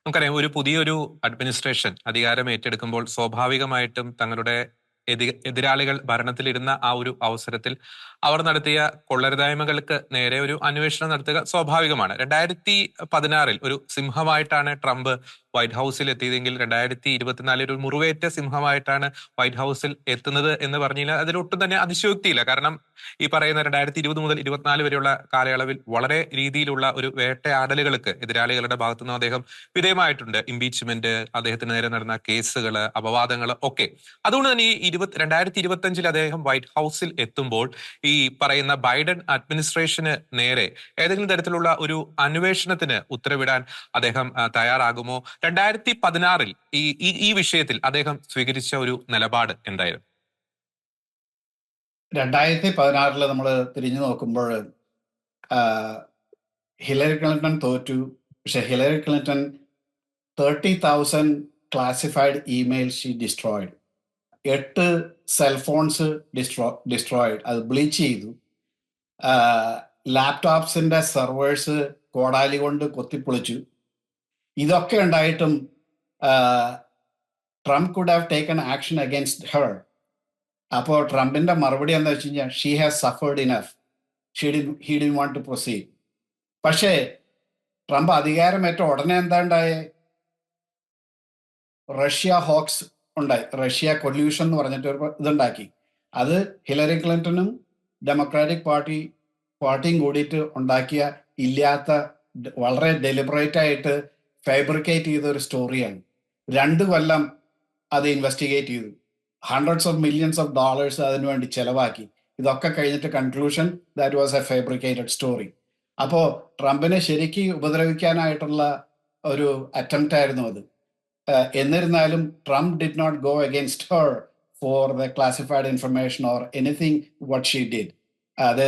നമുക്കറിയാം ഒരു പുതിയൊരു അഡ്മിനിസ്ട്രേഷൻ അധികാരം ഏറ്റെടുക്കുമ്പോൾ സ്വാഭാവികമായിട്ടും തങ്ങളുടെ എതിരാളികൾ ഭരണത്തിലിരുന്ന ആ ഒരു അവസരത്തിൽ അവർ നടത്തിയ കൊള്ളരുതായ്മകൾക്ക് നേരെ ഒരു അന്വേഷണം നടത്തുക സ്വാഭാവികമാണ്. 2016 ഒരു സിംഹമായിട്ടാണ് ട്രംപ് വൈറ്റ് ഹൗസിൽ എത്തിയതെങ്കിൽ 2024 ഒരു മുറിവേറ്റ സിംഹമായിട്ടാണ് വൈറ്റ് ഹൗസിൽ എത്തുന്നത് എന്ന് പറഞ്ഞു കഴിഞ്ഞാൽ അതിലൊട്ടും തന്നെ അതിശയോക്തിയില്ല. കാരണം ഈ പറയുന്ന 2020 മുതൽ 24 വരെയുള്ള കാലയളവിൽ വളരെ രീതിയിലുള്ള ഒരു വേട്ടയാടലുകൾക്ക് എതിരാളികളുടെ ഭാഗത്തുനിന്ന് അദ്ദേഹം വിധേയമായിട്ടുണ്ട്. ഇംപീച്ച്മെന്റ്, അദ്ദേഹത്തിന് നേരെ നടന്ന കേസുകള്, അപവാദങ്ങള് ഒക്കെ. അതുകൊണ്ട് തന്നെ ഈ 2025 അദ്ദേഹം വൈറ്റ് ഹൗസിൽ എത്തുമ്പോൾ ഈ പറയുന്ന ബൈഡൻ അഡ്മിനിസ്ട്രേഷന് നേരെ ഏതെങ്കിലും തരത്തിലുള്ള ഒരു അന്വേഷണത്തിന് ഉത്തരവിടാൻ അദ്ദേഹം തയ്യാറാകുമോ? 2016 ഈ ഈ ഈ വിഷയത്തിൽ അദ്ദേഹം സ്വീകരിച്ച ഒരു നിലപാട് എന്തായിരുന്നു? 2016 നമ്മൾ തിരിഞ്ഞു നോക്കുമ്പോൾ ഹിലരി ക്ലിന്റൺ തോറ്റു. പക്ഷെ Hillary Clinton 30,000 classified emails she destroyed. 8 cellphones destroyed, അത് ബ്ലീച്ച് ചെയ്തു. ലാപ്ടോപ്സിന്റെ സെർവേഴ്സ് കോടാലി കൊണ്ട് കൊത്തിപ്പൊളിച്ചു. ഇതൊക്കെ ഉണ്ടായിട്ടും Trump could have taken action against her. അപ്പോൾ ട്രംപിന്റെ മറുപടി എന്താ വെച്ച് കഴിഞ്ഞാൽ, she has suffered enough, he didn't want to proceed. പക്ഷേ ട്രംപ് അധികാരമേറ്റ ഉടനെ എന്താ ഉണ്ടായേ? റഷ്യ ഹോക്സ് ഉണ്ടായി, റഷ്യ കൊല്യൂഷൻ എന്ന് പറഞ്ഞിട്ട് ഒരു ഇതുണ്ടാക്കി. അത് ഹിലരി ക്ലിന്റണും ഡെമോക്രാറ്റിക് പാർട്ടിയും കൂടിയിട്ട് ഉണ്ടാക്കിയ, ഇല്ലാത്ത, വളരെ ഡെലിബറേറ്റ് ആയിട്ട് ഫാബ്രിക്കേറ്റ് ചെയ്ത ഒരു സ്റ്റോറിയാണ്. 2 കൊല്ലം അത് ഇൻവെസ്റ്റിഗേറ്റ് ചെയ്തു, hundreds of millions of dollars അതിനുവേണ്ടി ചെലവാക്കി. ഇതൊക്കെ കഴിഞ്ഞിട്ട് conclusion that was a fabricated story. അപ്പോൾ ട്രംപിനെ ശരിക്കും ഉപദ്രവിക്കാനായിട്ടുള്ള ഒരു അറ്റംപ്റ്റ് ആയിരുന്നു അത്. എന്നിരുന്നാലും Trump did not go against her for the classified information or anything what she did. അത്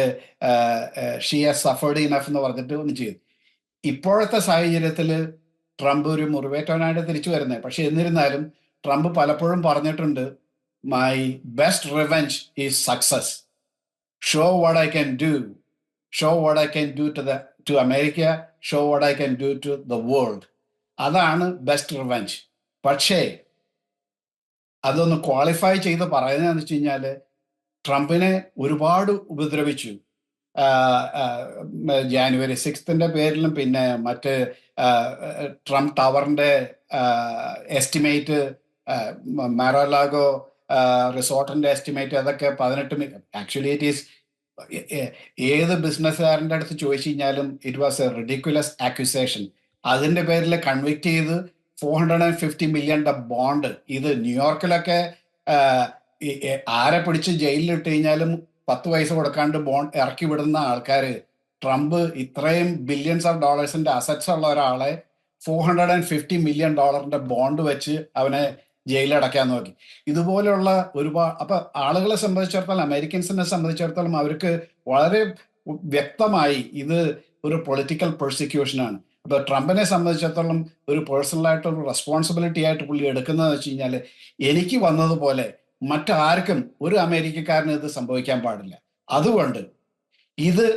ഷീ ഹാസ് സഫേർഡ് ഇനഫ് എന്ന് പറഞ്ഞിട്ട് ഒന്നും ചെയ്തു. ഇപ്പോഴത്തെ സാഹചര്യത്തിൽ ട്രംപ് ഒരു മുറിവേറ്റവനായിട്ട് തിരിച്ചു വരുന്നത്. പക്ഷെ എന്നിരുന്നാലും ട്രംപ് പലപ്പോഴും പറഞ്ഞിട്ടുണ്ട്, my best revenge is success. Show what I can do, show what I can do to America, show what I can do to the world. അതാണ് ബെസ്റ്റ് റിവെഞ്ച്. പക്ഷേ അതൊന്ന് ക്വാളിഫൈ ചെയ്ത് പറയുന്നതെന്ന് വെച്ച് കഴിഞ്ഞാൽ, ട്രംപിനെ ഒരുപാട് ഉപദ്രവിച്ചു. ജാനുവരി 6 പേരിലും, പിന്നെ മറ്റ് ട്രംപ് ടവറിന്റെ എസ്റ്റിമേറ്റ്, മാരോലാഗോ റിസോർട്ടിന്റെ എസ്റ്റിമേറ്റ്, അതൊക്കെ 18 ആക്ച്വലി ഇറ്റ് ഈസ്, ഏത് ബിസിനസ്സുകാരൻ്റെ അടുത്ത് ചോദിച്ചു കഴിഞ്ഞാലും ഇറ്റ് വാസ് എ റിഡിക്കുലസ് ആക്യുസേഷൻ. അതിന്റെ പേരിൽ കൺവിക്ട് ചെയ്ത് $450 million ബോണ്ട്. ഇത് ന്യൂയോർക്കിലൊക്കെ ആരെ പിടിച്ച് ജയിലിൽ ഇട്ട് കഴിഞ്ഞാലും 10 പൈസ കൊടുക്കാണ്ട് ബോണ്ട് ഇറക്കി വിടുന്ന ആൾക്കാർ, ട്രംപ് ഇത്രയും ബില്യൺസ് ഓഫ് ഡോളേഴ്സിന്റെ അസറ്റ്സ് ഉള്ള ഒരാളെ $450 million ബോണ്ട് വെച്ച് അവനെ ജയിലടക്കാൻ നോക്കി. ഇതുപോലെയുള്ള ഒരുപാട്, അപ്പൊ ആളുകളെ സംബന്ധിച്ചിടത്തോളം, അമേരിക്കൻസിനെ സംബന്ധിച്ചിടത്തോളം അവർക്ക് വളരെ വ്യക്തമായി ഇത് ഒരു പൊളിറ്റിക്കൽ പെർസിക്യൂഷനാണ്. അപ്പൊ ട്രംപിനെ സംബന്ധിച്ചിടത്തോളം ഒരു പേഴ്സണലായിട്ടൊരു റെസ്പോൺസിബിലിറ്റി ആയിട്ട് പുള്ളി എടുക്കുന്നതെന്ന് വെച്ച് കഴിഞ്ഞാൽ, എനിക്ക് വന്നതുപോലെ മറ്റാർക്കും, ഒരു അമേരിക്കക്കാരന് ഇത് സംഭവിക്കാൻ പാടില്ല. അതുകൊണ്ട് ഇത്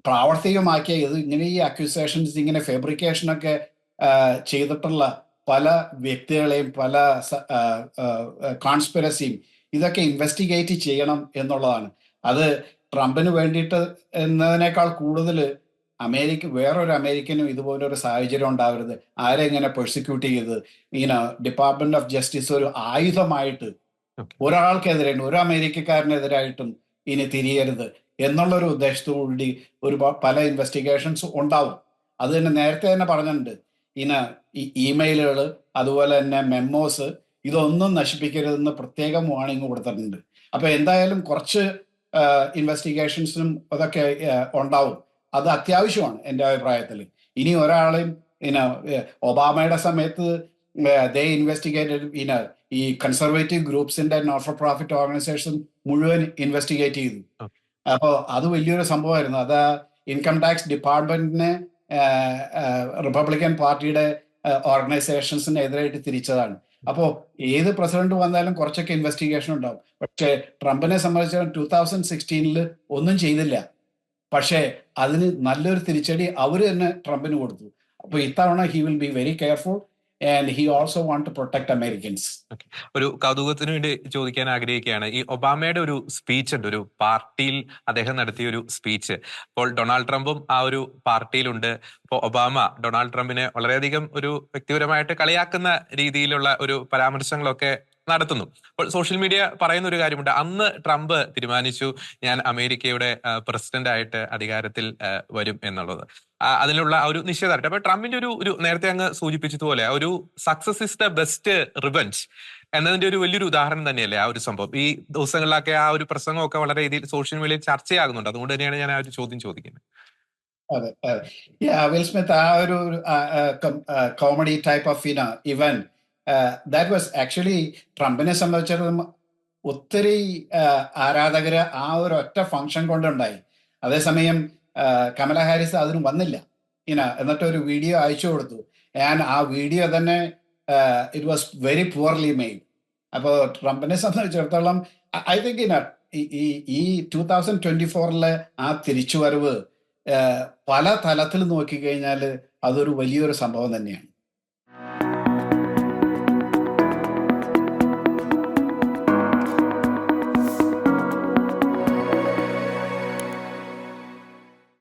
പ്രാവർത്തികമാക്കിയ, ഇത് ഇങ്ങനെ ഈ അക്യൂസേഷൻസ്, ഇങ്ങനെ ഫാബ്രിക്കേഷനൊക്കെ ചെയ്തിട്ടുള്ള പല വ്യക്തികളെയും, പല കോൺസ്പിറസിയും, ഇതൊക്കെ ഇൻവെസ്റ്റിഗേറ്റ് ചെയ്യണം എന്നുള്ളതാണ്. അത് ട്രംപിന് വേണ്ടിയിട്ട് എന്നതിനേക്കാൾ കൂടുതൽ വേറൊരു അമേരിക്കനും ഇതുപോലൊരു സാഹചര്യം ഉണ്ടാവരുത്. ആരെങ്ങനെ പെർസിക്യൂട്ട് ചെയ്ത്, ഇങ്ങനെ ഡിപ്പാർട്ട്മെന്റ് ഓഫ് ജസ്റ്റിസ് ഒരു ആയുധമായിട്ട് ഒരാൾക്കെതിരെ, ഒരു അമേരിക്കക്കാരനെതിരായിട്ടും ഇനി തിരിയരുത് എന്നുള്ളൊരു ഉദ്ദേശത്തോടുകൂടി പല ഇൻവെസ്റ്റിഗേഷൻസ് ഉണ്ടാവും. അത് തന്നെ നേരത്തെ തന്നെ പറഞ്ഞിട്ടുണ്ട്, ഈ ഇമെയിലുകൾ, അതുപോലെ തന്നെ മെമ്മോസ്, ഇതൊന്നും നശിപ്പിക്കരുതെന്ന് പ്രത്യേകം വാണിംഗ് കൊടുത്തിട്ടുണ്ട്. അപ്പൊ എന്തായാലും കുറച്ച് ഇൻവെസ്റ്റിഗേഷൻസിനും അതൊക്കെ ഉണ്ടാവും. അത് അത്യാവശ്യമാണ് എൻ്റെ അഭിപ്രായത്തിൽ. ഇനി ഒരാളെയും ഒബാമയുടെ സമയത്ത് ദേ ഇൻവെസ്റ്റിഗേറ്റഡ്, ഈ കൺസർവേറ്റീവ് ഗ്രൂപ്പ്സിന്റെ നോട്ട് ഫോർ പ്രോഫിറ്റ് ഓർഗനൈസേഷൻ മുഴുവൻ ഇൻവെസ്റ്റിഗേറ്റ് ചെയ്തു. അപ്പോൾ അത് വലിയൊരു സംഭവമായിരുന്നു. അത് ഇൻകം ടാക്സ് ഡിപ്പാർട്ട്മെന്റിനെ റിപ്പബ്ലിക്കൻ പാർട്ടിയുടെ ഓർഗനൈസേഷൻസിനെതിരായിട്ട് തിരിച്ചതാണ്. അപ്പോൾ ഏത് പ്രസിഡന്റ് വന്നാലും കുറച്ചൊക്കെ ഇൻവെസ്റ്റിഗേഷൻ ഉണ്ടാവും. പക്ഷേ ട്രംപിനെ സംബന്ധിച്ചിടത്തോളം 2016 ഒന്നും ചെയ്തില്ല. പക്ഷേ അതിന് നല്ലൊരു തിരിച്ചടി അവർ തന്നെ ട്രംപിന് കൊടുത്തു. അപ്പോൾ ഇത്തവണ he will be very careful and he also want to protect Americans. Okay. ഒരു കൗതുകത്തിന് വേണ്ടി ചോദിക്കാൻ ആഗ്രഹിക്കുകയാണ്. ഈ ഒബാമയുടെ ഒരു സ്പീച്ച് ഉണ്ട്, ഒരു പാർട്ടിയിൽ അദ്ദേഹം നടത്തിയ ഒരു സ്പീച്ച്. അപ്പോൾ ഡൊണാൾഡ് ട്രംപും ആ ഒരു പാർട്ടിയിലുണ്ട്. ഇപ്പോൾ ഒബാമ ഡൊണാൾഡ് ട്രംപിനെ വളരെയധികം ഒരു വ്യക്തിപരമായിട്ട് കളിയാക്കുന്ന രീതിയിലുള്ള ഒരു പരാമർശങ്ങളൊക്കെ നടത്തുന്നു. അപ്പോൾ സോഷ്യൽ മീഡിയ പറയുന്ന ഒരു കാര്യമുണ്ട്, അന്ന് ട്രംപ് തീരുമാനിച്ചു ഞാൻ അമേരിക്കയുടെ പ്രസിഡന്റ് ആയിട്ട് അധികാരത്തിൽ വരും എന്നുള്ളത്. അതിനുള്ള ആ ഒരു നിശ്ചയദാർഢ്യം. അപ്പൊ ട്രംപിന്റെ ഒരു നേരത്തെ അങ്ങ് സൂചിപ്പിച്ചതുപോലെ ഒരു success is the best revenge എന്നതിന്റെ ഒരു വലിയൊരു ഉദാഹരണം തന്നെയല്ലേ ആ ഒരു സംഭവം. ഈ ദിവസങ്ങളിലൊക്കെ ആ ഒരു പ്രസംഗമൊക്കെ വളരെ രീതിയിൽ സോഷ്യൽ മീഡിയയിൽ ചർച്ചയാകുന്നുണ്ട്. അതുകൊണ്ട് തന്നെയാണ് ഞാൻ ആ ഒരു ചോദ്യം ചോദിക്കുന്നത്. അതെ, അതെ. വിൽ സ്മിത്ത് ആ ഒരു comedy type of event that was actually ട്രംപിനെ സംബന്ധിച്ചിടത്തോളം ഒത്തിരി ആരാധകര് ആ ഒരു ഒറ്റ ഫംഗ്ഷൻ കൊണ്ടുണ്ടായി. അതേസമയം കമല ഹാരിസ് അതിന് വന്നില്ല. എന്നിട്ട് ഒരു വീഡിയോ അയച്ചു കൊടുത്തു. ആ വീഡിയോ തന്നെ it was very poorly made. അപ്പോൾ ട്രംപിനെ സംബന്ധിച്ചിടത്തോളം ഐ തിങ്ക് ഈ 2024 ആ തിരിച്ചുവരവ് പല തലത്തിൽ നോക്കിക്കഴിഞ്ഞാൽ അതൊരു വലിയൊരു സംഭവം തന്നെയാണ്.